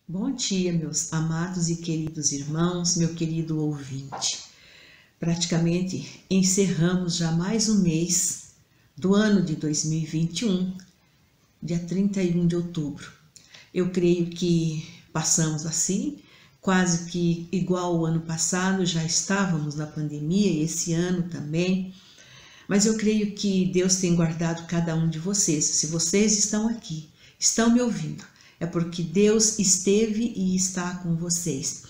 Bom dia, meus amados e queridos irmãos, meu querido ouvinte. Praticamente encerramos já mais um mês do ano de 2021, dia 31 de outubro. Eu creio que passamos assim, quase que igual ao ano passado, já estávamos na pandemia, esse ano também. Mas eu creio que Deus tem guardado cada um de vocês. Se vocês estão aqui, estão me ouvindo, é porque Deus esteve e está com vocês.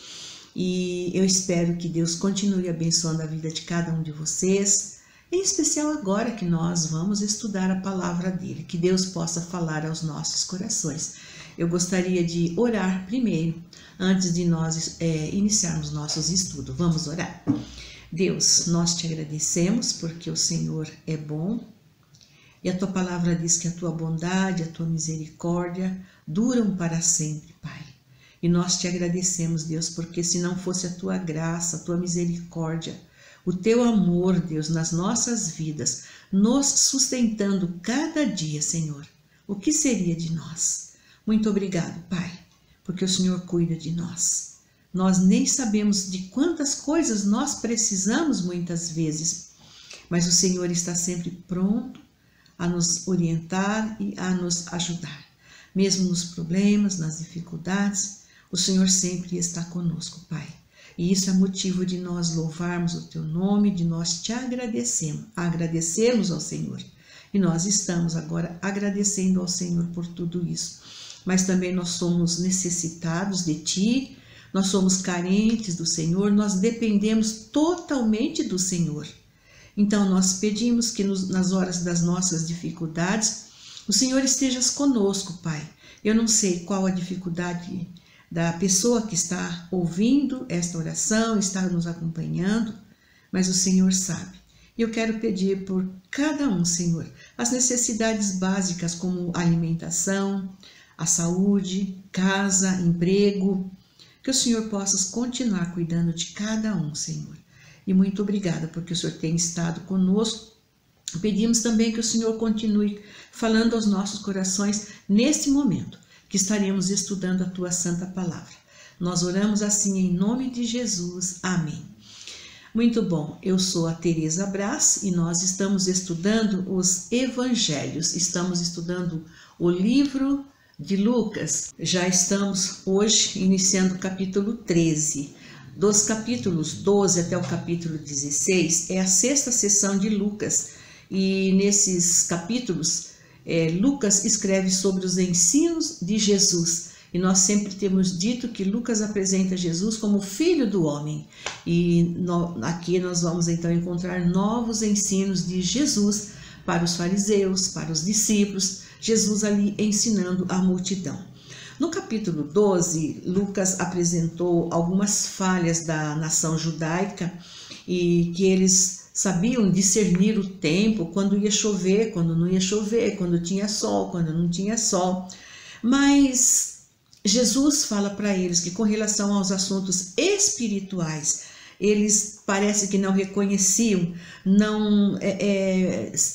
E eu espero que Deus continue abençoando a vida de cada um de vocês, em especial agora que nós vamos estudar a palavra dele, que Deus possa falar aos nossos corações. Eu gostaria de orar primeiro, antes de nós iniciarmos nossos estudos. Vamos orar? Deus, nós te agradecemos porque o Senhor é bom e a tua palavra diz que a tua bondade, a tua misericórdia duram para sempre, Pai. E nós te agradecemos, Deus, porque se não fosse a tua graça, a tua misericórdia, o teu amor, Deus, nas nossas vidas, nos sustentando cada dia, Senhor, o que seria de nós? Muito obrigado, Pai, porque o Senhor cuida de nós. Nós nem sabemos de quantas coisas nós precisamos muitas vezes, mas o Senhor está sempre pronto a nos orientar e a nos ajudar. Mesmo nos problemas, nas dificuldades, o Senhor sempre está conosco, Pai. E isso é motivo de nós louvarmos o teu nome, de nós te agradecermos ao Senhor. E nós estamos agora agradecendo ao Senhor por tudo isso. Mas também nós somos necessitados de ti, nós somos carentes do Senhor, nós dependemos totalmente do Senhor. Então nós pedimos que nas horas das nossas dificuldades, o Senhor esteja conosco, Pai. Eu não sei qual a dificuldade da pessoa que está ouvindo esta oração, está nos acompanhando, mas o Senhor sabe. Eu quero pedir por cada um, Senhor, as necessidades básicas como alimentação, a saúde, casa, emprego, que o Senhor possa continuar cuidando de cada um, Senhor. E muito obrigada porque o Senhor tem estado conosco. Pedimos também que o Senhor continue falando aos nossos corações neste momento, que estaremos estudando a Tua Santa Palavra. Nós oramos assim em nome de Jesus. Amém. Muito bom, eu sou a Tereza Brás e nós estamos estudando os Evangelhos. Estamos estudando o livro de Lucas. Já estamos hoje iniciando o capítulo 13. Dos capítulos 12 até o capítulo 16 é a sexta sessão de Lucas. E nesses capítulos, Lucas escreve sobre os ensinos de Jesus. E nós sempre temos dito que Lucas apresenta Jesus como filho do homem. E aqui nós vamos então encontrar novos ensinos de Jesus para os fariseus, para os discípulos. Jesus ali ensinando a multidão. No capítulo 12, Lucas apresentou algumas falhas da nação judaica e que eles sabiam discernir o tempo, quando ia chover, quando não ia chover, quando tinha sol, quando não tinha sol. Mas Jesus fala para eles que com relação aos assuntos espirituais, eles parece que não reconheciam, não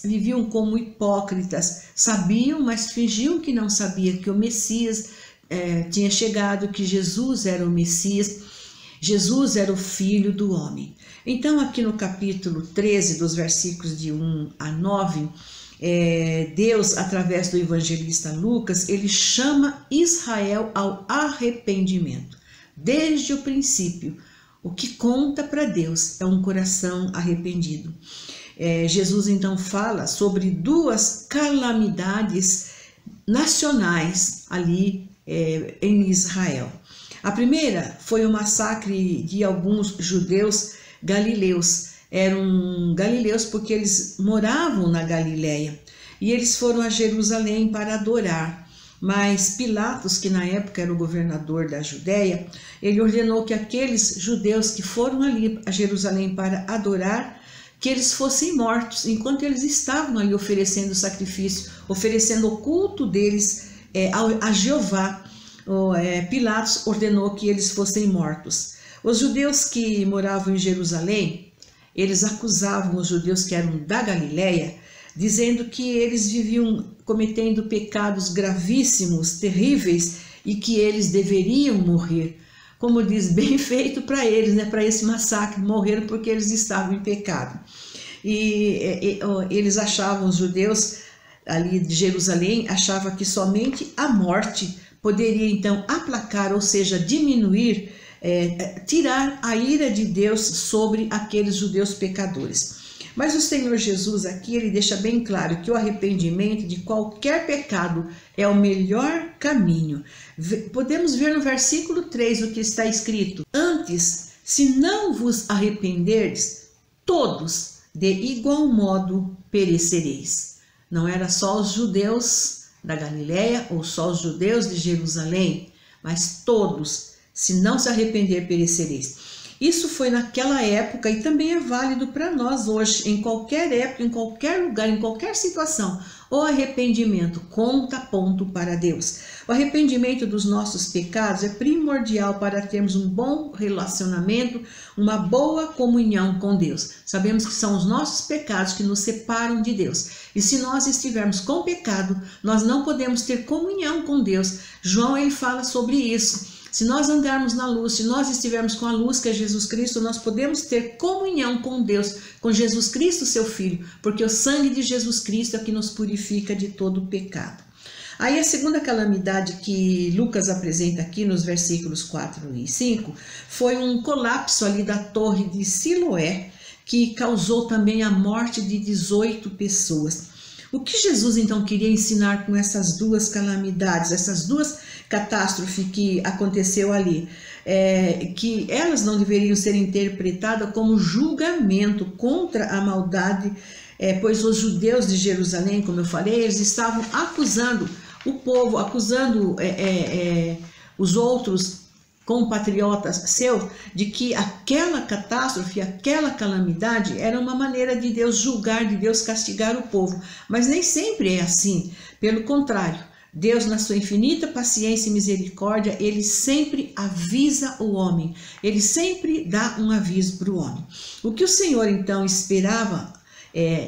viviam como hipócritas, sabiam, mas fingiam que não sabiam que o Messias tinha chegado, que Jesus era o Messias, Jesus era o Filho do homem. Então aqui no capítulo 13, dos versículos de 1 a 9, Deus, através do evangelista Lucas, ele chama Israel ao arrependimento. Desde o princípio, o que conta para Deus é um coração arrependido. Jesus então fala sobre duas calamidades nacionais ali em Israel. A primeira foi o massacre de alguns judeus galileus. Eram galileus porque eles moravam na Galileia e eles foram a Jerusalém para adorar. Mas Pilatos, que na época era o governador da Judéia, ele ordenou que aqueles judeus que foram ali a Jerusalém para adorar, que eles fossem mortos, enquanto eles estavam ali oferecendo sacrifício, oferecendo o culto deles a Jeová. Pilatos ordenou que eles fossem mortos. Os judeus que moravam em Jerusalém, eles acusavam os judeus que eram da Galileia, dizendo que eles viviam cometendo pecados gravíssimos, terríveis, e que eles deveriam morrer. Como diz, bem feito para eles, né? Para esse massacre, morreram porque eles estavam em pecado. E eles achavam, os judeus ali de Jerusalém, achavam que somente a morte poderia então aplacar, ou seja, diminuir, tirar a ira de Deus sobre aqueles judeus pecadores. Mas o Senhor Jesus aqui, ele deixa bem claro que o arrependimento de qualquer pecado é o melhor caminho. Podemos ver no versículo 3 o que está escrito: antes, se não vos arrependerdes, todos de igual modo perecereis. Não era só os judeus da Galileia ou só os judeus de Jerusalém, mas todos, se não se arrepender, perecereis. Isso foi naquela época e também é válido para nós hoje, em qualquer época, em qualquer lugar, em qualquer situação. O arrependimento conta ponto para Deus. O arrependimento dos nossos pecados é primordial para termos um bom relacionamento, uma boa comunhão com Deus. Sabemos que são os nossos pecados que nos separam de Deus. E se nós estivermos com pecado, nós não podemos ter comunhão com Deus. João, ele fala sobre isso. Se nós andarmos na luz, se nós estivermos com a luz que é Jesus Cristo, nós podemos ter comunhão com Deus, com Jesus Cristo, seu Filho, porque o sangue de Jesus Cristo é que nos purifica de todo o pecado. Aí a segunda calamidade que Lucas apresenta aqui nos versículos 4 e 5 foi um colapso ali da torre de Siloé, que causou também a morte de 18 pessoas. O que Jesus então queria ensinar com essas duas calamidades, essas duas catástrofes que aconteceu ali? Que elas não deveriam ser interpretadas como julgamento contra a maldade, pois os judeus de Jerusalém, como eu falei, eles estavam acusando o povo, acusando os outros compatriotas seus de que aquela catástrofe, aquela calamidade era uma maneira de Deus julgar, de Deus castigar o povo. Mas nem sempre é assim. Pelo contrário, Deus, na sua infinita paciência e misericórdia, ele sempre avisa o homem, ele sempre dá um aviso para o homem. O que o Senhor então esperava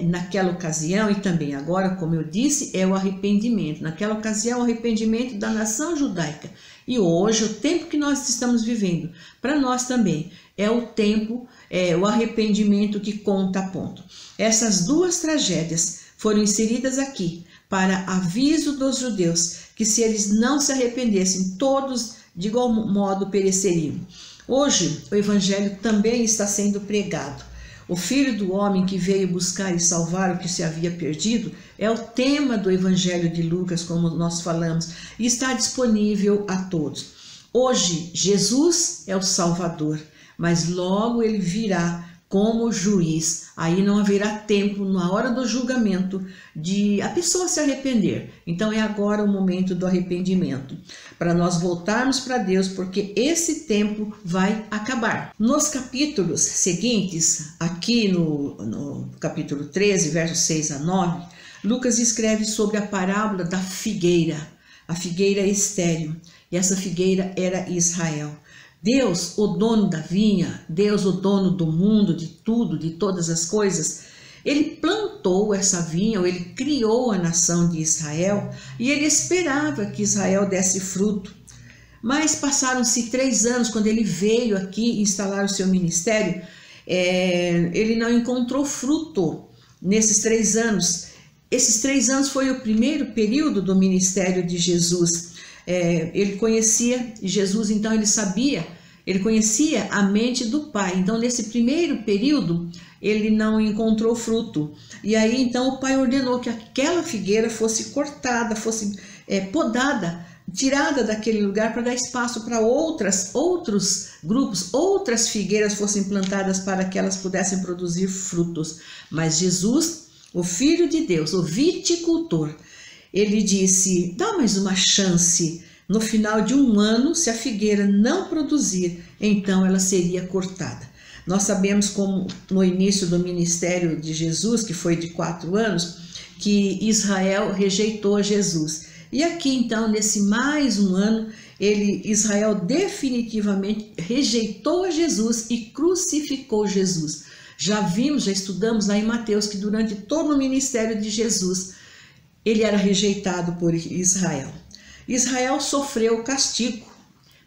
naquela ocasião e também agora, como eu disse, é o arrependimento. Naquela ocasião, o arrependimento da nação judaica. E hoje, o tempo que nós estamos vivendo, para nós também, é o tempo, o arrependimento que conta ponto. Essas duas tragédias foram inseridas aqui para aviso dos judeus, que se eles não se arrependessem, todos de igual modo pereceriam. Hoje, o evangelho também está sendo pregado. O Filho do Homem que veio buscar e salvar o que se havia perdido é o tema do Evangelho de Lucas, como nós falamos, e está disponível a todos. Hoje, Jesus é o Salvador, mas logo ele virá como juiz. Aí não haverá tempo, na hora do julgamento, de a pessoa se arrepender. Então é agora o momento do arrependimento, para nós voltarmos para Deus, porque esse tempo vai acabar. Nos capítulos seguintes, aqui no capítulo 13, versos 6 a 9, Lucas escreve sobre a parábola da figueira, a figueira estéril, e essa figueira era Israel. Deus, o dono da vinha, Deus, o dono do mundo, de tudo, de todas as coisas, ele plantou essa vinha, ou ele criou a nação de Israel, e ele esperava que Israel desse fruto. Mas passaram-se 3 anos, quando ele veio aqui instalar o seu ministério, ele não encontrou fruto nesses 3 anos. Esses 3 anos foi o primeiro período do ministério de Jesus. Ele conhecia Jesus, então ele sabia, ele conhecia a mente do Pai. Então nesse primeiro período ele não encontrou fruto, e aí então o Pai ordenou que aquela figueira fosse cortada, fosse podada, tirada daquele lugar para dar espaço para outros grupos, outras figueiras fossem plantadas para que elas pudessem produzir frutos. Mas Jesus, o Filho de Deus, o viticultor, ele disse: dá mais uma chance. No final de 1 ano, se a figueira não produzir, então ela seria cortada. Nós sabemos, como no início do ministério de Jesus, que foi de 4 anos, que Israel rejeitou Jesus. E aqui então, nesse mais 1 ano, Israel definitivamente rejeitou a Jesus e crucificou Jesus. Já vimos, já estudamos lá em Mateus que durante todo o ministério de Jesus, ele era rejeitado por Israel. Israel sofreu castigo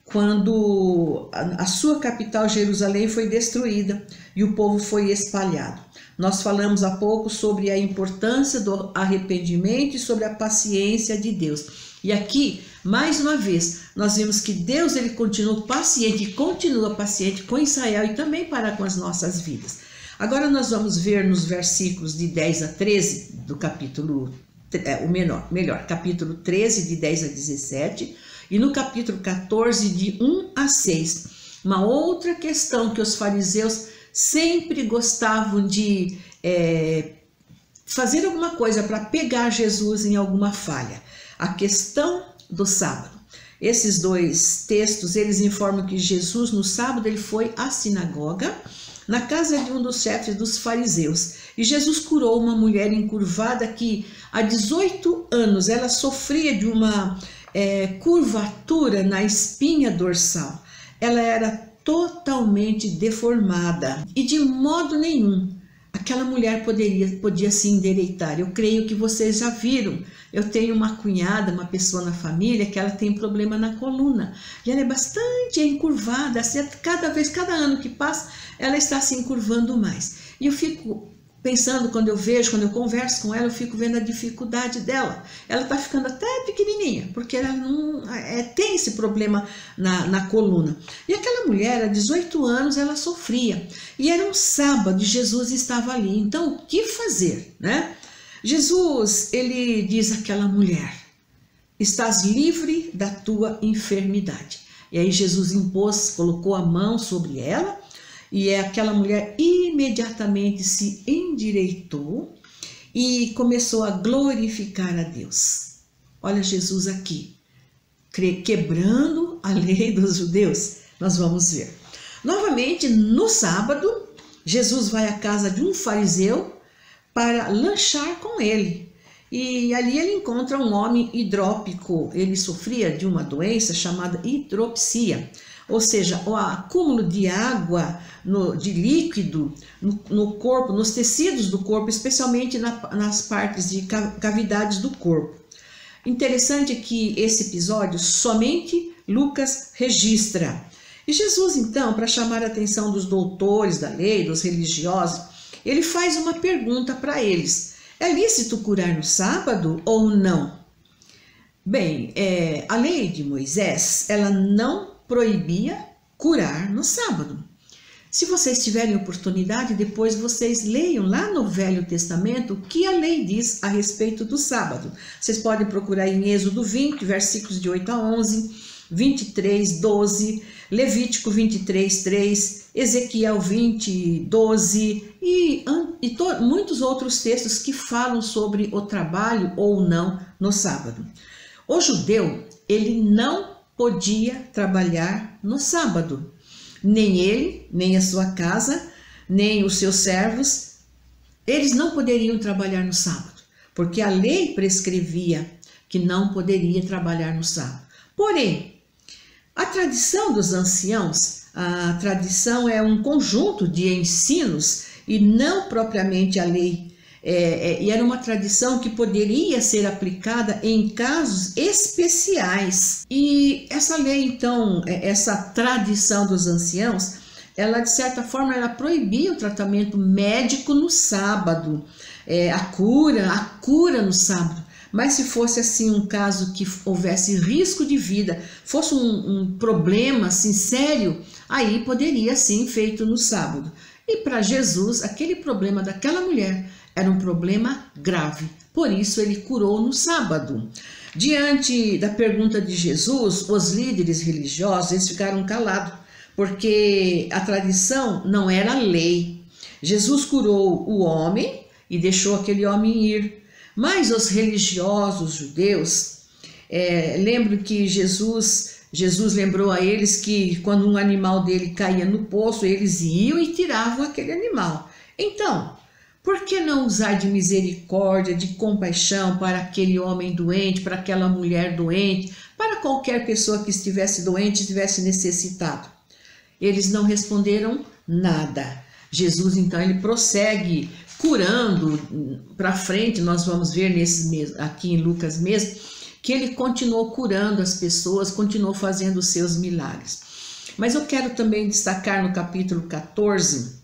quando a sua capital, Jerusalém, foi destruída e o povo foi espalhado. Nós falamos há pouco sobre a importância do arrependimento e sobre a paciência de Deus. E aqui, mais uma vez, nós vimos que Deus ele continuou paciente e continua paciente com Israel e também para com as nossas vidas. Agora nós vamos ver nos versículos de 10 a 13 do capítulo, capítulo 13, de 10 a 17, e no capítulo 14, de 1 a 6, uma outra questão que os fariseus sempre gostavam de fazer alguma coisa para pegar Jesus em alguma falha. A questão do sábado. Esses dois textos, eles informam que Jesus, no sábado, ele foi à sinagoga, na casa de um dos chefes dos fariseus. E Jesus curou uma mulher encurvada que, há 18 anos, ela sofria de uma curvatura na espinha dorsal. Ela era totalmente deformada e de modo nenhum aquela mulher podia se endireitar. Eu creio que vocês já viram. Eu tenho uma cunhada, uma pessoa na família que ela tem problema na coluna e ela é bastante encurvada, assim, cada ano que passa ela está se encurvando mais. E eu fico pensando, quando eu converso com ela, eu fico vendo a dificuldade dela. Ela está ficando até pequenininha, porque ela não tem esse problema na coluna. E aquela mulher, há 18 anos, ela sofria. E era um sábado e Jesus estava ali. Então, o que fazer, né? Jesus, ele diz àquela mulher: estás livre da tua enfermidade. E aí Jesus colocou a mão sobre ela, e aquela mulher imediatamente se endireitou e começou a glorificar a Deus. Olha Jesus aqui, quebrando a lei dos judeus. Nós vamos ver. Novamente, no sábado, Jesus vai à casa de um fariseu para lanchar com ele. E ali ele encontra um homem hidrópico. Ele sofria de uma doença chamada hidropsia, ou seja, o acúmulo de água, de líquido no corpo, nos tecidos do corpo, especialmente nas partes de cavidades do corpo. Interessante que esse episódio somente Lucas registra. E Jesus, então, para chamar a atenção dos doutores da lei, dos religiosos, ele faz uma pergunta para eles: é lícito curar no sábado ou não? Bem, a lei de Moisés, ela não proibia curar no sábado. Se vocês tiverem oportunidade, depois vocês leiam lá no Velho Testamento o que a lei diz a respeito do sábado. Vocês podem procurar em Êxodo 20, versículos de 8 a 11, 23, 12, Levítico 23, 3, Ezequiel 20, 12 e muitos outros textos que falam sobre o trabalho ou não no sábado. O judeu, ele não podia trabalhar no sábado. Nem ele, nem a sua casa, nem os seus servos, eles não poderiam trabalhar no sábado, porque a lei prescrevia que não poderia trabalhar no sábado. Porém, a tradição dos anciãos, a tradição é um conjunto de ensinos e não propriamente a lei. E era uma tradição que poderia ser aplicada em casos especiais. E essa lei, então, essa tradição dos anciãos, ela de certa forma ela proibia o tratamento médico no sábado, a cura no sábado. Mas se fosse assim um caso que houvesse risco de vida, fosse um problema assim sério, aí poderia sim feito no sábado. E para Jesus, aquele problema daquela mulher era um problema grave, por isso ele curou no sábado. Diante da pergunta de Jesus, os líderes religiosos eles ficaram calados, porque a tradição não era lei. Jesus curou o homem e deixou aquele homem ir, mas os religiosos judeus, lembro que Jesus lembrou a eles que quando um animal dele caía no poço, eles iam e tiravam aquele animal. Então, por que não usar de misericórdia, de compaixão para aquele homem doente, para aquela mulher doente, para qualquer pessoa que estivesse doente, estivesse necessitado? Eles não responderam nada. Jesus, então, ele prossegue curando para frente. Nós vamos ver aqui em Lucas mesmo, que ele continuou curando as pessoas, continuou fazendo os seus milagres. Mas eu quero também destacar no capítulo 14,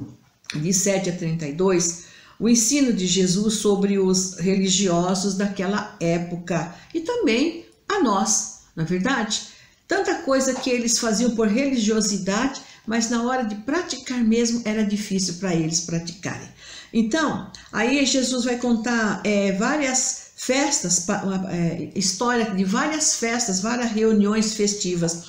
de 7 a 32, o ensino de Jesus sobre os religiosos daquela época e também a nós, na verdade. Tanta coisa que eles faziam por religiosidade, mas na hora de praticar mesmo era difícil para eles praticarem. Então, aí Jesus vai contar várias festas, história de várias festas, várias reuniões festivas.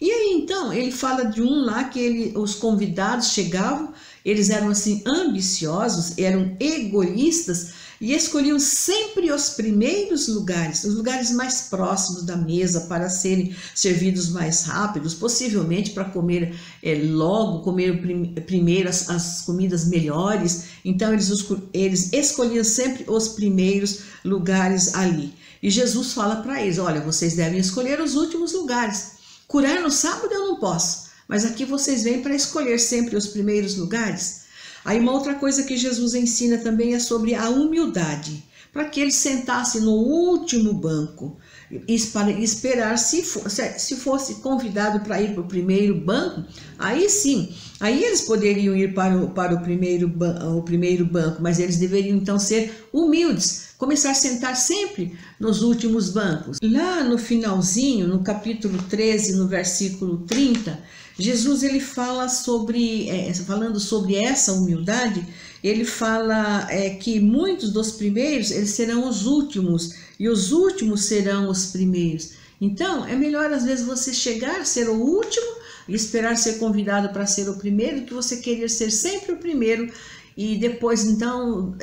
E aí então ele fala de um lá que os convidados chegavam, eles eram assim ambiciosos, eram egoístas e escolhiam sempre os primeiros lugares, os lugares mais próximos da mesa para serem servidos mais rápidos, possivelmente para comer logo, comer primeiro as comidas melhores. Então eles escolhiam sempre os primeiros lugares ali. E Jesus fala para eles, olha, vocês devem escolher os últimos lugares. Curar no sábado eu não posso, mas aqui vocês vêm para escolher sempre os primeiros lugares. Aí uma outra coisa que Jesus ensina também é sobre a humildade, para que eles sentassem no último banco e para esperar, se fosse convidado para ir para o primeiro banco, aí sim, aí eles poderiam ir para o primeiro banco, mas eles deveriam então ser humildes, começar a sentar sempre nos últimos bancos. Lá no finalzinho, no capítulo 13, no versículo 30, Jesus ele fala falando sobre essa humildade, ele fala que muitos dos primeiros eles serão os últimos e os últimos serão os primeiros. Então é melhor às vezes você chegar a ser o último e esperar ser convidado para ser o primeiro, que você querer ser sempre o primeiro e depois então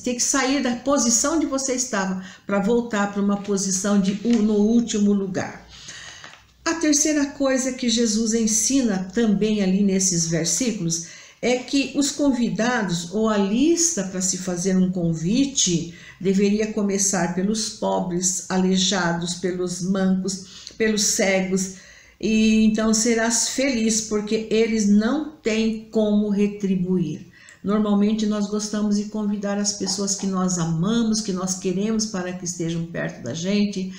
ter que sair da posição onde você estava para voltar para uma posição no último lugar. A terceira coisa que Jesus ensina também ali nesses versículos é que os convidados ou a lista para se fazer um convite deveria começar pelos pobres, aleijados, pelos mancos, pelos cegos, e então serás feliz porque eles não têm como retribuir. Normalmente nós gostamos de convidar as pessoas que nós amamos, que nós queremos para que estejam perto da gente,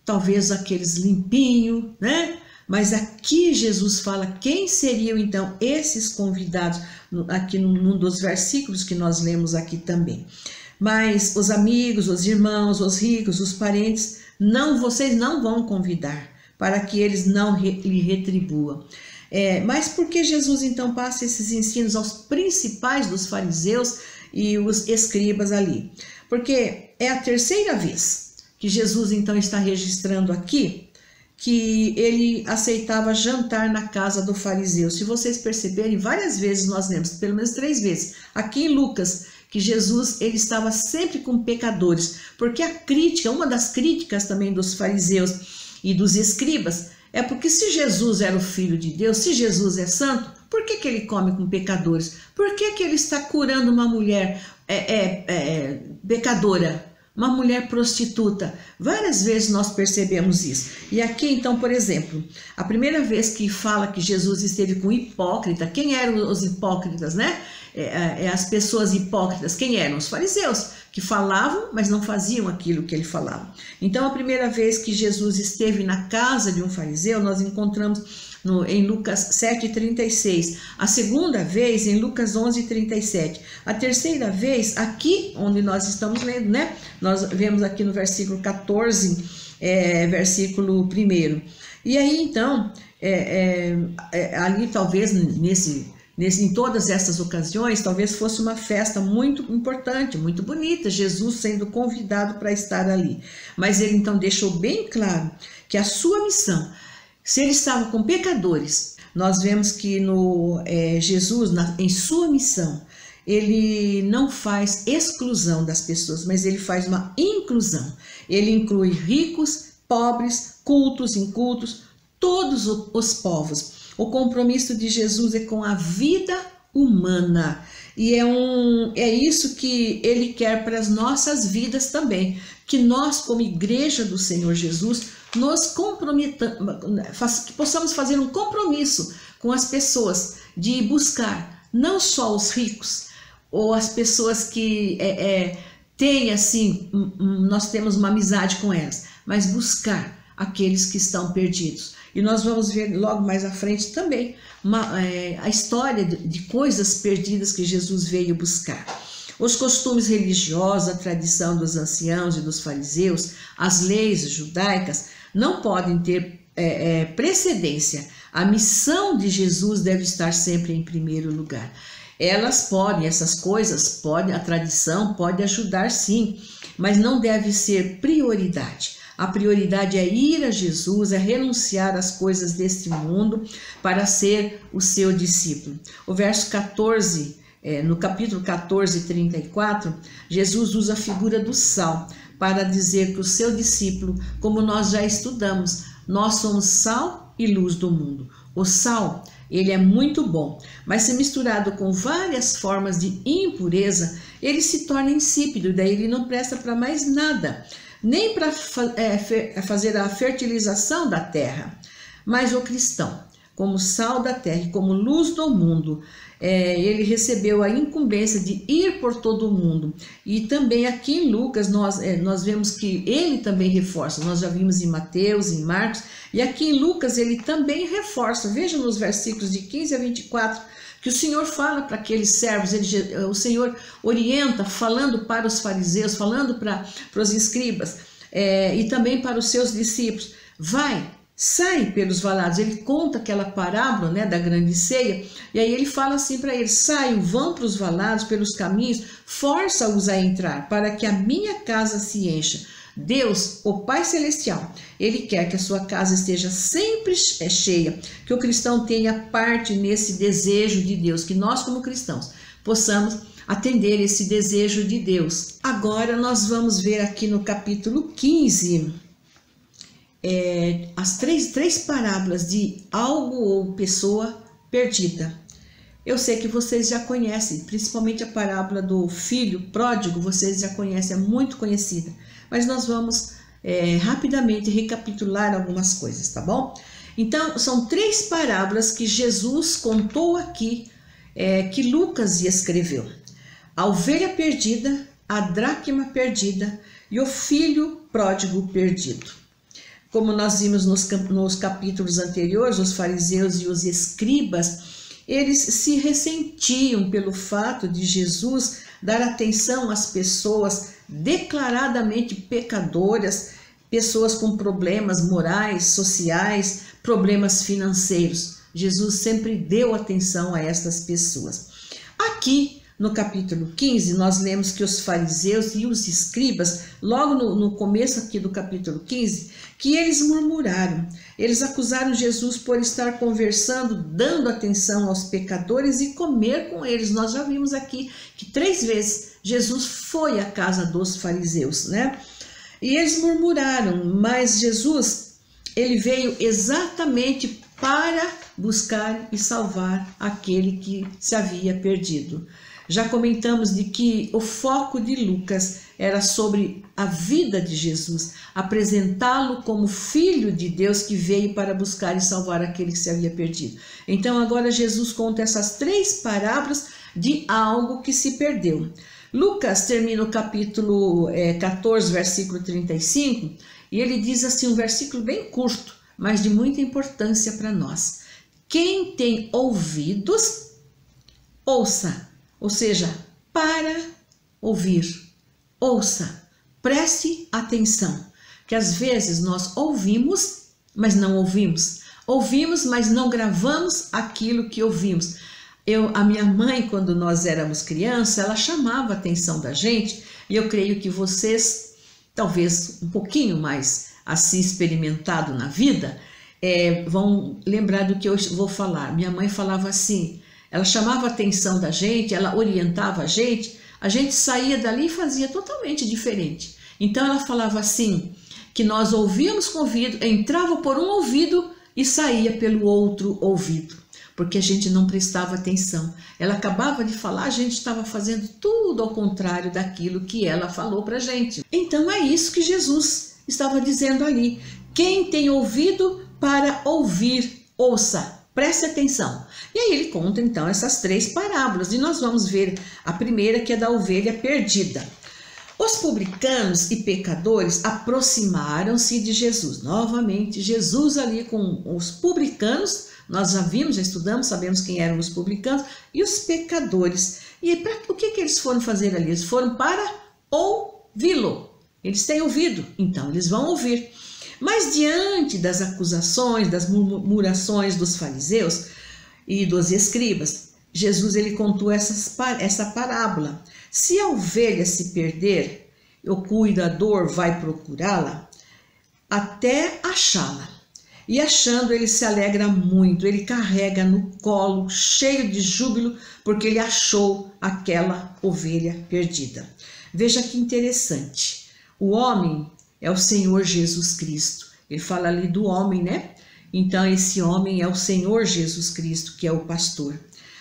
talvez aqueles limpinhos, né? Mas aqui Jesus fala quem seriam então esses convidados, aqui num dos versículos que nós lemos aqui também. Mas os amigos, os irmãos, os ricos, os parentes, vocês não vão convidar, para que eles não lhe retribuam. Mas por que Jesus então passa esses ensinos aos principais dos fariseus e os escribas ali? Porque é a terceira vez que Jesus então está registrando aqui que ele aceitava jantar na casa do fariseu. Se vocês perceberem, várias vezes nós lemos, pelo menos 3 vezes, aqui em Lucas, que Jesus ele estava sempre com pecadores, porque uma das críticas também dos fariseus e dos escribas, é porque se Jesus era o Filho de Deus, se Jesus é santo, por que ele come com pecadores? Por que ele está curando uma mulher pecadora? Uma mulher prostituta. Várias vezes nós percebemos isso. E aqui então, por exemplo, a primeira vez que fala que Jesus esteve com hipócrita, quem eram os hipócritas, né? As pessoas hipócritas, quem eram? Os fariseus, que falavam, mas não faziam aquilo que ele falava. Então, a primeira vez que Jesus esteve na casa de um fariseu, nós encontramos em Lucas 7,36. A segunda vez em Lucas 11,37. A terceira vez, aqui onde nós estamos lendo, né? Nós vemos aqui no versículo 14, versículo 1. E aí, então, ali talvez em todas essas ocasiões, talvez fosse uma festa muito importante, muito bonita, Jesus sendo convidado para estar ali. Mas ele então deixou bem claro que a sua missão, se ele estava com pecadores, nós vemos que Jesus, em sua missão, ele não faz exclusão das pessoas, mas ele faz uma inclusão. Ele inclui ricos, pobres, cultos, incultos, todos os povos. O compromisso de Jesus é com a vida humana. E é isso que ele quer para as nossas vidas também. Que nós, como igreja do Senhor Jesus, nos comprometamos, que possamos fazer um compromisso com as pessoas de buscar não só os ricos ou as pessoas que têm assim, nós temos uma amizade com elas, mas buscar aqueles que estão perdidos. E nós vamos ver logo mais à frente também a história de coisas perdidas que Jesus veio buscar. Os costumes religiosos, a tradição dos anciãos e dos fariseus, as leis judaicas não podem ter precedência. A missão de Jesus deve estar sempre em primeiro lugar. Essas coisas podem, a tradição pode ajudar sim, mas não deve ser prioridade. A prioridade é ir a Jesus, é renunciar às coisas deste mundo para ser o seu discípulo. O verso 14, no capítulo 14, 34, Jesus usa a figura do sal para dizer que o seu discípulo, como nós já estudamos, nós somos sal e luz do mundo. O sal, ele é muito bom, mas se misturado com várias formas de impureza, ele se torna insípido, daí ele não presta para mais nada, nem para fazer a fertilização da terra. Mas o cristão, como sal da terra e como luz do mundo, ele recebeu a incumbência de ir por todo o mundo. E também aqui em Lucas nós vemos que ele também reforça. Nós já vimos em Mateus, em Marcos, e aqui em Lucas ele também reforça. Veja nos versículos de 15 a 24, que o Senhor fala para aqueles servos, o Senhor orienta, falando para os fariseus, falando para os escribas, e também para os seus discípulos. Sai pelos valados. Ele conta aquela parábola, né, da grande ceia, e aí ele fala assim para eles: saiam, vão para os valados, pelos caminhos, força-os a entrar, para que a minha casa se encha. Deus, o Pai Celestial, Ele quer que a sua casa esteja sempre cheia, que o cristão tenha parte nesse desejo de Deus, que nós como cristãos possamos atender esse desejo de Deus. Agora nós vamos ver aqui no capítulo 15, as três parábolas de algo ou pessoa perdida. Eu sei que vocês já conhecem, principalmente a parábola do filho pródigo, vocês já conhecem, é muito conhecida. Mas nós vamos rapidamente recapitular algumas coisas, tá bom? Então, são 3 parábolas que Jesus contou aqui, que Lucas escreveu. A ovelha perdida, a dracma perdida e o filho pródigo perdido. Como nós vimos nos capítulos anteriores, os fariseus e os escribas, eles se ressentiam pelo fato de Jesus dar atenção às pessoas declaradamente pecadoras, pessoas com problemas morais, sociais, problemas financeiros. Jesus sempre deu atenção a estas pessoas. Aqui, no capítulo 15, nós lemos que os fariseus e os escribas, logo no começo aqui do capítulo 15, que eles murmuraram. Eles acusaram Jesus por estar conversando, dando atenção aos pecadores e comer com eles. Nós já vimos aqui que 3 vezes Jesus foi à casa dos fariseus, né? E eles murmuraram, mas Jesus, ele veio exatamente para buscar e salvar aquele que se havia perdido. Já comentamos de que o foco de Lucas era sobre a vida de Jesus, apresentá-lo como filho de Deus que veio para buscar e salvar aquele que se havia perdido. Então agora Jesus conta essas 3 parábolas de algo que se perdeu. Lucas termina o capítulo 14, versículo 35, e ele diz assim, um versículo bem curto, mas de muita importância para nós. Quem tem ouvidos, ouça. Ou seja, para ouvir, ouça, preste atenção, que às vezes nós ouvimos, mas não ouvimos. Ouvimos, mas não gravamos aquilo que ouvimos. A minha mãe, quando nós éramos crianças, ela chamava a atenção da gente, e eu creio que vocês, talvez um pouquinho mais assim experimentado na vida, vão lembrar do que eu vou falar. Minha mãe falava assim, ela chamava a atenção da gente, ela orientava a gente saía dali e fazia totalmente diferente. Então ela falava assim, que nós ouvíamos com o ouvido, entrava por um ouvido e saía pelo outro ouvido, porque a gente não prestava atenção. Ela acabava de falar, a gente estava fazendo tudo ao contrário daquilo que ela falou para a gente. Então é isso que Jesus estava dizendo ali. Quem tem ouvido para ouvir, ouça. Preste atenção. E aí ele conta então essas 3 parábolas e nós vamos ver a primeira, que é da ovelha perdida. Os publicanos e pecadores aproximaram-se de Jesus. Novamente, Jesus ali com os publicanos, nós já vimos, já estudamos, sabemos quem eram os publicanos, e os pecadores. E o que eles foram fazer ali? Eles foram para ouvi-lo. Eles têm ouvido, então eles vão ouvir. Mas diante das acusações, das murmurações dos fariseus e dos escribas, Jesus ele contou essa parábola. Se a ovelha se perder, o cuidador vai procurá-la até achá-la. E achando, ele se alegra muito, ele carrega no colo, cheio de júbilo, porque ele achou aquela ovelha perdida. Veja que interessante. O homem é o Senhor Jesus Cristo. Ele fala ali do homem, né? Então, esse homem é o Senhor Jesus Cristo, que é o pastor.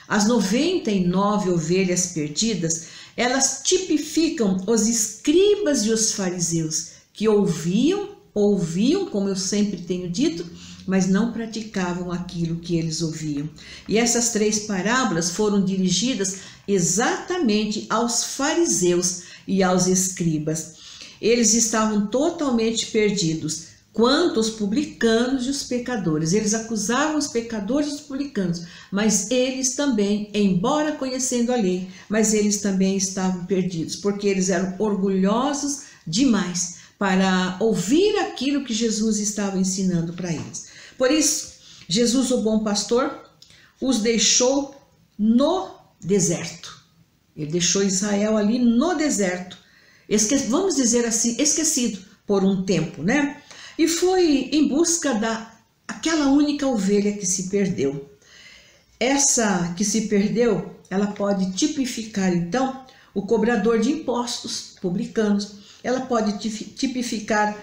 As 99 ovelhas perdidas, elas tipificam os escribas e os fariseus, que ouviam, como eu sempre tenho dito, mas não praticavam aquilo que eles ouviam. E essas 3 parábolas foram dirigidas exatamente aos fariseus e aos escribas. Eles estavam totalmente perdidos, quanto os publicanos e os pecadores. Eles acusavam os pecadores e os publicanos, mas eles também, embora conhecendo a lei, mas eles também estavam perdidos, porque eles eram orgulhosos demais para ouvir aquilo que Jesus estava ensinando para eles. Por isso, Jesus, o bom pastor, os deixou no deserto. Ele deixou Israel ali no deserto, vamos dizer assim, esquecido por um tempo, né? E foi em busca daquela única ovelha que se perdeu. Essa que se perdeu, ela pode tipificar, então, o cobrador de impostos, publicanos. Ela pode tipificar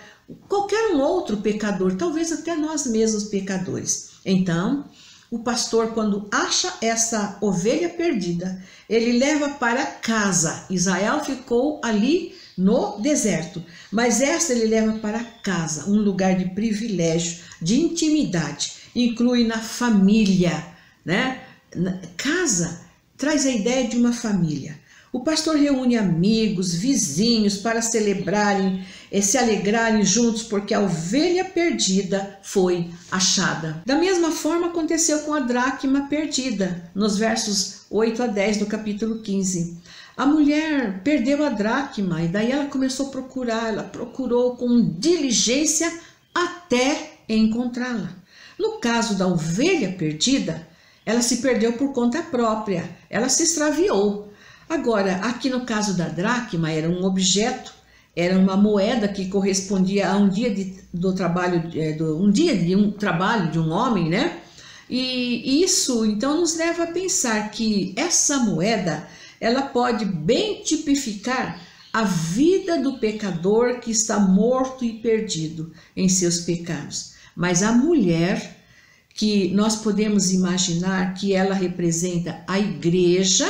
qualquer um outro pecador, talvez até nós mesmos pecadores. Então, o pastor, quando acha essa ovelha perdida, ele leva para casa. Israel ficou ali no deserto, mas essa ele leva para casa, um lugar de privilégio, de intimidade, inclui na família, né? Casa traz a ideia de uma família. O pastor reúne amigos, vizinhos para celebrarem, se alegrarem juntos, porque a ovelha perdida foi achada. Da mesma forma aconteceu com a dracma perdida, nos versos 8 a 10 do capítulo 15. A mulher perdeu a dracma e daí ela começou a procurar, ela procurou com diligência até encontrá-la. No caso da ovelha perdida, ela se perdeu por conta própria, ela se extraviou. Agora, aqui no caso da dracma, era um objeto, era uma moeda que correspondia a um dia do trabalho, um dia de um trabalho de um homem, né? E isso, então, nos leva a pensar que essa moeda, ela pode bem tipificar a vida do pecador que está morto e perdido em seus pecados. Mas a mulher, que nós podemos imaginar que ela representa a igreja,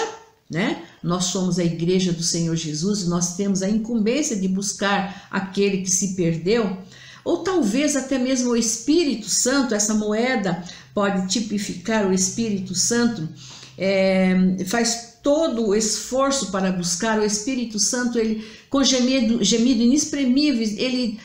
né? Nós somos a igreja do Senhor Jesus, nós temos a incumbência de buscar aquele que se perdeu, ou talvez até mesmo o Espírito Santo. Essa moeda pode tipificar o Espírito Santo, faz todo o esforço para buscar o Espírito Santo, ele com gemido inexprimível, ele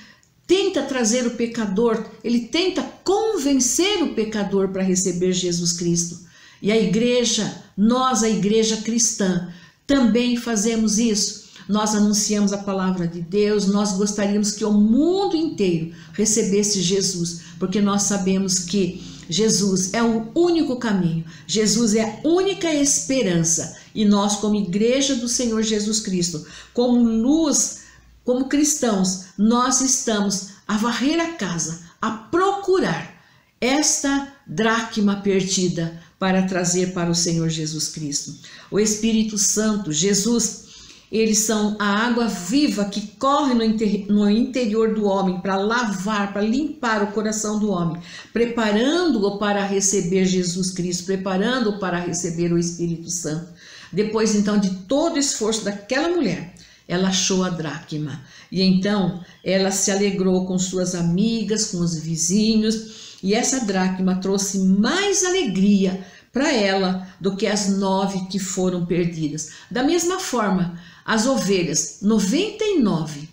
tenta trazer o pecador, ele tenta convencer o pecador para receber Jesus Cristo. E a igreja, nós, a igreja cristã, também fazemos isso. Nós anunciamos a palavra de Deus, nós gostaríamos que o mundo inteiro recebesse Jesus, porque nós sabemos que Jesus é o único caminho, Jesus é a única esperança. E nós, como igreja do Senhor Jesus Cristo, como luz, como cristãos, nós estamos a varrer a casa, a procurar esta dracma perdida para trazer para o Senhor Jesus Cristo. O Espírito Santo, Jesus, eles são a água viva que corre no interior do homem para lavar, para limpar o coração do homem, preparando-o para receber Jesus Cristo, preparando-o para receber o Espírito Santo. Depois, então, de todo o esforço daquela mulher, ela achou a dracma. E então, ela se alegrou com suas amigas, com os vizinhos, e essa dracma trouxe mais alegria para ela do que as 9 que foram perdidas. Da mesma forma, as ovelhas, 99,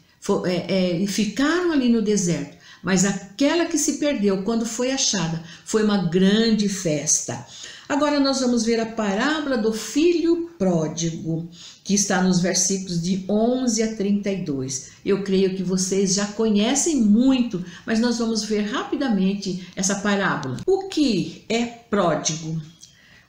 ficaram ali no deserto, mas aquela que se perdeu, quando foi achada, foi uma grande festa. Agora nós vamos ver a parábola do filho pródigo, que está nos versículos de 11 a 32. Eu creio que vocês já conhecem muito, mas nós vamos ver rapidamente essa parábola. O que é pródigo?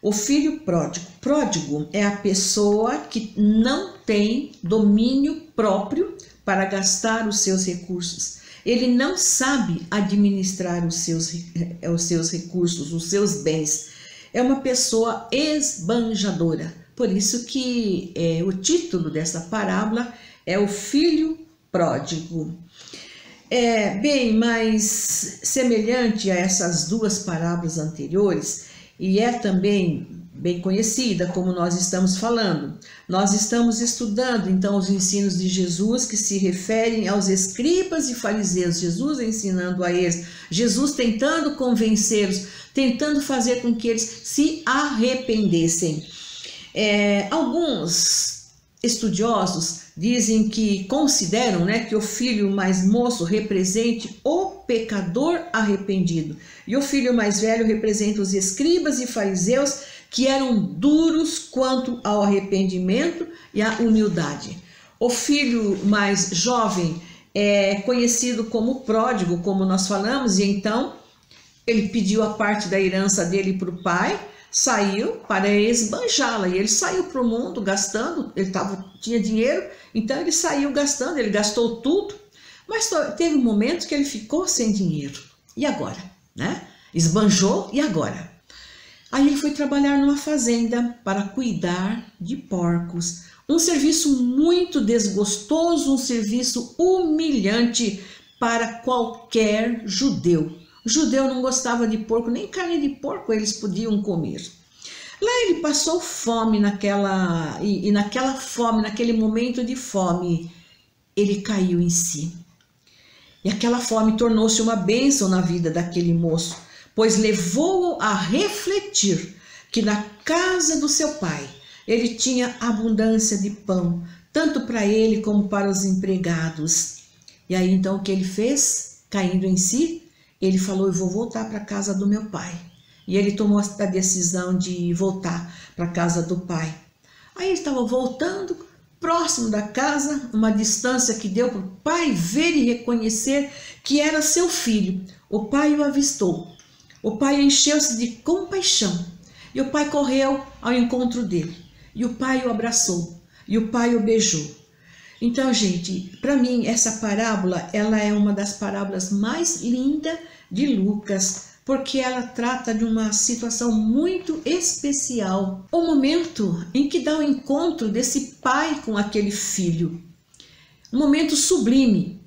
O filho pródigo. Pródigo é a pessoa que não tem domínio próprio para gastar os seus recursos. Ele não sabe administrar os seus recursos, os seus bens. É uma pessoa esbanjadora. Por isso que o título dessa parábola é o filho pródigo. É bem mais semelhante a essas duas parábolas anteriores e é também bem conhecida, como nós estamos falando. Nós estamos estudando então os ensinos de Jesus que se referem aos escribas e fariseus, Jesus ensinando a eles, Jesus tentando convencê-los, tentando fazer com que eles se arrependessem. Alguns estudiosos dizem que consideram, que o filho mais moço represente o pecador arrependido e o filho mais velho representa os escribas e fariseus que eram duros quanto ao arrependimento e à humildade. O filho mais jovem é conhecido como pródigo, como nós falamos, e então ele pediu a parte da herança dele para o pai, saiu para esbanjá-la, e ele saiu para o mundo gastando, tinha dinheiro, então ele saiu gastando, ele gastou tudo, mas teve um momento que ele ficou sem dinheiro. E agora? Esbanjou, e agora? Aí ele foi trabalhar numa fazenda para cuidar de porcos. Um serviço muito desgostoso, um serviço humilhante para qualquer judeu. O judeu não gostava de porco, nem carne de porco eles podiam comer. Lá ele passou fome naquela fome, naquele momento de fome, ele caiu em si. E aquela fome tornou-se uma bênção na vida daquele moço, pois levou-o a refletir que na casa do seu pai ele tinha abundância de pão, tanto para ele como para os empregados. E aí então o que ele fez? Caindo em si, ele falou: eu vou voltar para a casa do meu pai. E ele tomou a decisão de voltar para a casa do pai. Aí ele estava voltando, próximo da casa, uma distância que deu para o pai ver e reconhecer que era seu filho. O pai o avistou. O pai encheu-se de compaixão e o pai correu ao encontro dele. E o pai o abraçou e o pai o beijou. Então, gente, para mim essa parábola, ela é uma das parábolas mais lindas de Lucas, porque ela trata de uma situação muito especial. O momento em que dá o encontro desse pai com aquele filho. Um momento sublime.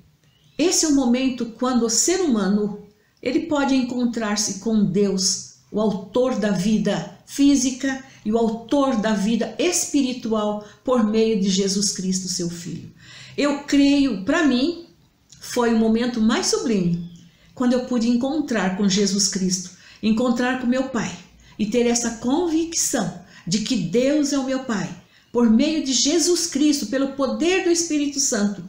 Esse é o momento quando o ser humano ele pode encontrar-se com Deus, o autor da vida física e o autor da vida espiritual por meio de Jesus Cristo, seu Filho. Eu creio, para mim, foi o momento mais sublime, quando eu pude encontrar com Jesus Cristo, encontrar com meu Pai e ter essa convicção de que Deus é o meu Pai. Por meio de Jesus Cristo, pelo poder do Espírito Santo,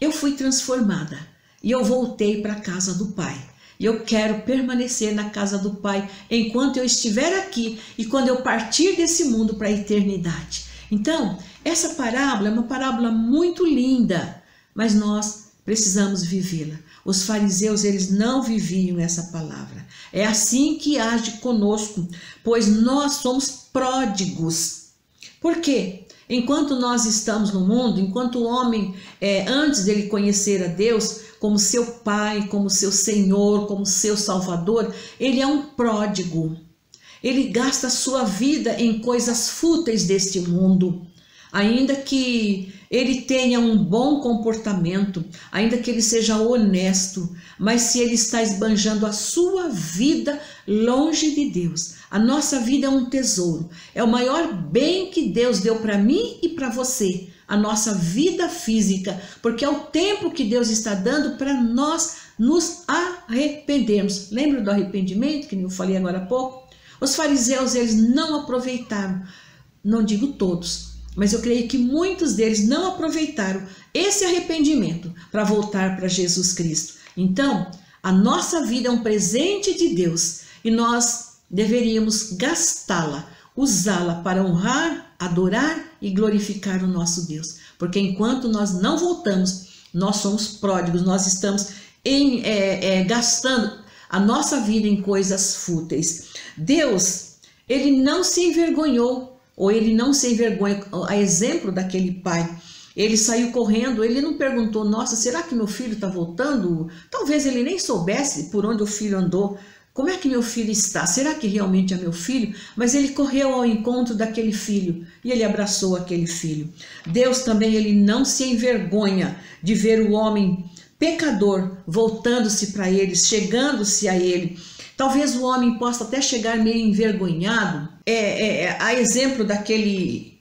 eu fui transformada e eu voltei para a casa do Pai. E eu quero permanecer na casa do Pai enquanto eu estiver aqui e quando eu partir desse mundo para a eternidade. Então, essa parábola é uma parábola muito linda, mas nós precisamos vivê-la. Os fariseus, eles não viviam essa palavra. É assim que age conosco, pois nós somos pródigos. Por quê? Enquanto nós estamos no mundo, enquanto o homem, antes dele conhecer a Deus como seu Pai, como seu Senhor, como seu Salvador, ele é um pródigo. Ele gasta a sua vida em coisas fúteis deste mundo. Ainda que ele tenha um bom comportamento, ainda que ele seja honesto, mas se ele está esbanjando a sua vida longe de Deus, a nossa vida é um tesouro, é o maior bem que Deus deu para mim e para você, a nossa vida física, porque é o tempo que Deus está dando para nós nos arrependermos. Lembra do arrependimento que eu falei agora há pouco? Os fariseus, eles não aproveitaram, não digo todos, mas eu creio que muitos deles não aproveitaram esse arrependimento para voltar para Jesus Cristo. Então, a nossa vida é um presente de Deus e nós deveríamos gastá-la, usá-la para honrar, adorar e glorificar o nosso Deus. Porque enquanto nós não voltamos, nós somos pródigos, nós estamos gastando a nossa vida em coisas fúteis. Deus, ele não se envergonhou, ou ele não se envergonha, a exemplo daquele pai. Ele saiu correndo, ele não perguntou, nossa, será que meu filho está voltando? Talvez ele nem soubesse por onde o filho andou. Como é que meu filho está? Será que realmente é meu filho? Mas ele correu ao encontro daquele filho e ele abraçou aquele filho. Deus também, ele não se envergonha de ver o homem pecador voltando-se para ele, chegando-se a ele. Talvez o homem possa até chegar meio envergonhado. A exemplo daquele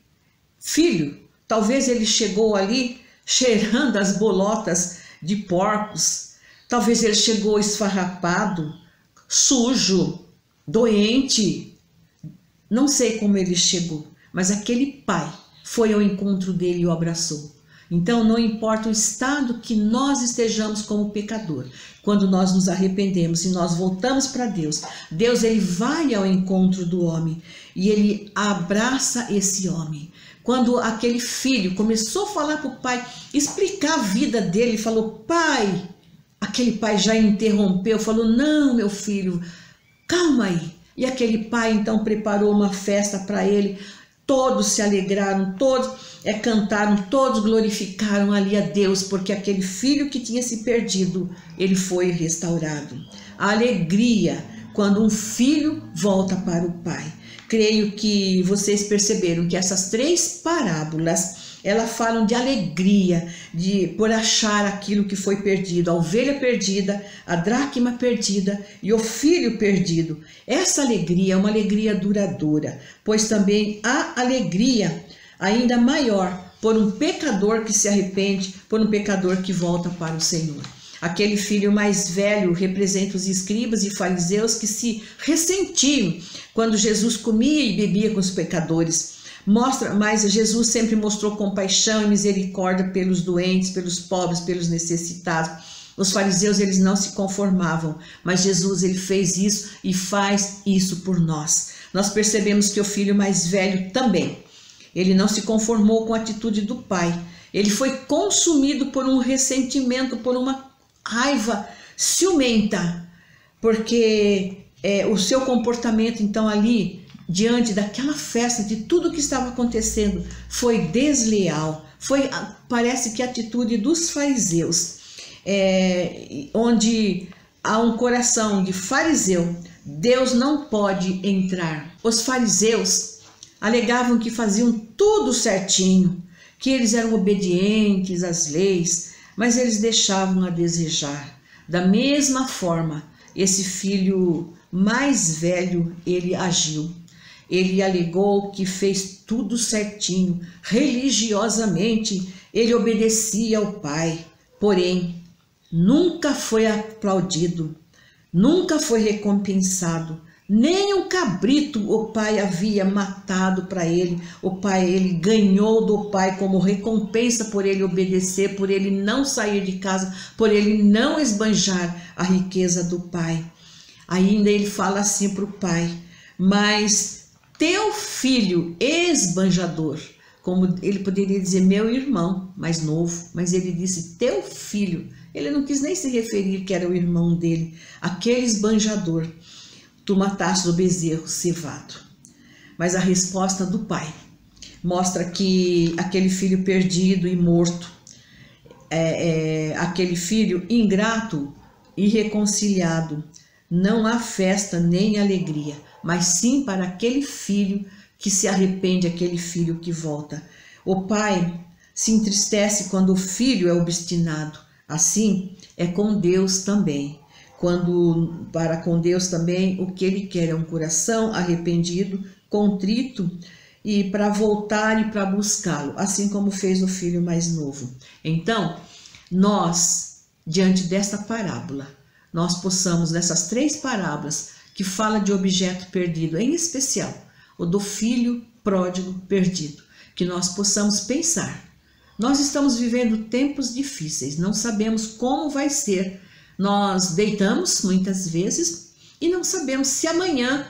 filho, talvez ele chegou ali cheirando as bolotas de porcos. Talvez ele chegou esfarrapado, sujo, doente. Não sei como ele chegou, mas aquele pai foi ao encontro dele e o abraçou. Então não importa o estado que nós estejamos como pecador, quando nós nos arrependemos e nós voltamos para Deus, Deus, ele vai ao encontro do homem e ele abraça esse homem. Quando aquele filho começou a falar para o pai, explicar a vida dele, falou, pai, aquele pai já interrompeu, falou, não, meu filho, calma aí. E aquele pai então preparou uma festa para ele, todos se alegraram, todos cantaram, todos glorificaram ali a Deus, porque aquele filho que tinha se perdido, ele foi restaurado. A alegria quando um filho volta para o pai. Creio que vocês perceberam que essas três parábolas, elas falam de alegria, por achar aquilo que foi perdido, a ovelha perdida, a dracma perdida e o filho perdido. Essa alegria é uma alegria duradoura, pois também há alegria ainda maior por um pecador que se arrepende, por um pecador que volta para o Senhor. Aquele filho mais velho representa os escribas e fariseus que se ressentiam quando Jesus comia e bebia com os pecadores. Mas Jesus sempre mostrou compaixão e misericórdia pelos doentes, pelos pobres, pelos necessitados. Os fariseus, eles não se conformavam, mas Jesus, ele fez isso e faz isso por nós. Nós percebemos que o filho mais velho também, ele não se conformou com a atitude do pai. Ele foi consumido por um ressentimento, por uma raiva ciumenta, porque o seu comportamento então ali, diante daquela festa, de tudo que estava acontecendo, foi desleal. Parece que a atitude dos fariseus, onde há um coração de fariseu, Deus não pode entrar. Os fariseus alegavam que faziam tudo certinho, que eles eram obedientes às leis, mas eles deixavam a desejar. Da mesma forma, esse filho mais velho, ele agiu. Ele alegou que fez tudo certinho, religiosamente, ele obedecia ao pai, porém, nunca foi aplaudido, nunca foi recompensado. Nem um cabrito o pai havia matado para ele. O pai, ele ganhou do pai como recompensa por ele obedecer, por ele não sair de casa, por ele não esbanjar a riqueza do pai. Ainda ele fala assim para o pai, mas teu filho esbanjador, como ele poderia dizer meu irmão mais novo, mas ele disse teu filho. Ele não quis nem se referir que era o irmão dele, aquele esbanjador. Tu mataste o bezerro cevado. Mas a resposta do pai mostra que aquele filho perdido e morto, aquele filho ingrato, irreconciliado, não há festa nem alegria, mas sim para aquele filho que se arrepende, aquele filho que volta. O pai se entristece quando o filho é obstinado. Assim é com Deus também. Para com Deus também, o que ele quer é um coração arrependido, contrito, e para voltar e para buscá-lo, assim como fez o filho mais novo. Então, nós, diante desta parábola, nós possamos, nessas três parábolas, que fala de objeto perdido, em especial o do filho pródigo perdido, que nós possamos pensar. Nós estamos vivendo tempos difíceis, não sabemos como vai ser. Nós deitamos muitas vezes e não sabemos se amanhã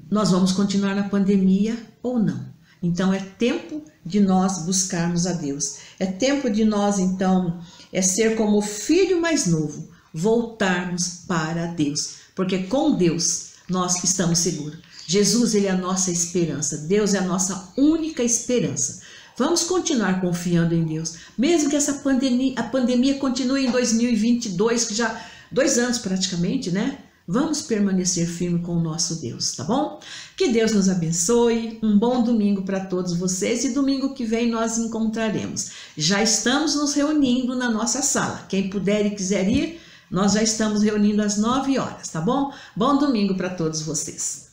nós vamos continuar na pandemia ou não. Então é tempo de nós buscarmos a Deus. É tempo de nós, então, ser como o filho mais novo, voltarmos para Deus. Porque com Deus nós estamos seguros. Jesus, ele é a nossa esperança. Deus é a nossa única esperança. Vamos continuar confiando em Deus. Mesmo que essa pandemia continue em 2022, que já 2 anos praticamente, né? Vamos permanecer firme com o nosso Deus, tá bom? Que Deus nos abençoe, um bom domingo para todos vocês e domingo que vem nós encontraremos. Já estamos nos reunindo na nossa sala. Quem puder e quiser ir, nós já estamos reunindo às 9 horas, tá bom? Bom domingo para todos vocês.